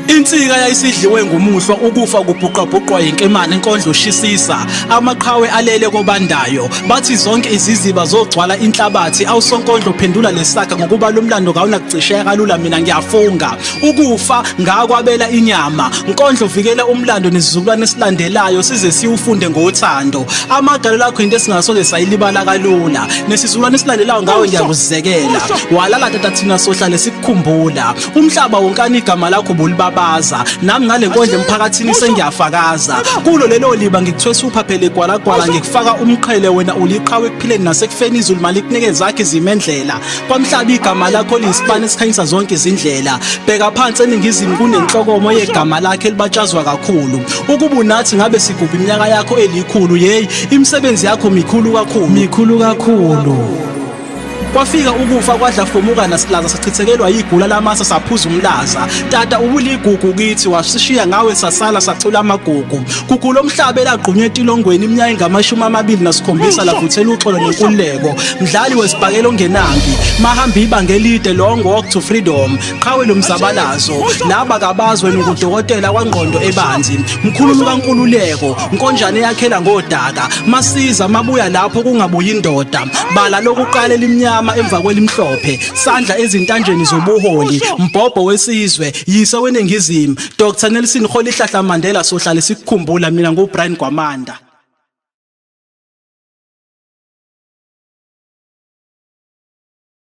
Insika yayisidliwe ngumuhlwa ukufa kubhuqabhuqwa yinkemane enkondlo shisisa amaqhawe alele kobandayo bathi zonke iziziba zogcwala inhlabathi awusonkondlo phendula lesaka ngokuba lomlando kawunakucisheka kalula mina ngiyafunga ukufa ngakwabela inyama nkondlo vikela umlando nesizukulwane esilandelayo size siwufunde ngothando amagalelo akho into esingasoze sayilibala kalula nesizukulwane esilandelayo ngawe ngiyakuzekela walala tata thina sohlale sikukhumbula umhlaba wonkani igama lakho bulibabaza nami ngale nkondlo emphakathini sengiyafakaza kulo lelo liba ngikuthwesa uphaphele gwalagwala ngikufaka umqhele wena uliqhawe ekuphileni nasekufeni izulu mali kunikeza zakhe izimendlela kwamhlaba igama lakho liyisipani esikhanyisa zonke izindlela bheka phansi eningizimu kunenhlokomo yegama lakhe libatshazwa kakhulu ukuba unathi ngabe sigubha iminyaka yakho elikhulu yeyi imisebenzi yakho mikhulu kakhulu kwafika ukufa kwadla fomuka nasilaza sachithekelwa yigula lamasa saphuza umlaza tata ubuligugu kithi wasishiya ngawe sasala sacula amagugu gugulo omhlabe elagqunywe etilongweni iminyaka engama27 lavuthela uxolo nenkululeko mdlali wesibhakelo ongenambi mahamba ibanga elide long walk to freedom qhawe lomzabalazo laba kabazwe nokudokotela kwangqondo ebanzi mkhulumi kaNkululeko nkonjane yakhela ngodaka masiza mabuya lapho kungabuyi indoda bala lokuqala eliminyama emva kwelimhlophe sandla ezintanjeni zobuholi mbhobho wesizwe yise weningizimu Dr Nelson Rolihlahla Mandela sohlale sikukhumbula mina ngoBrian Gwamanda.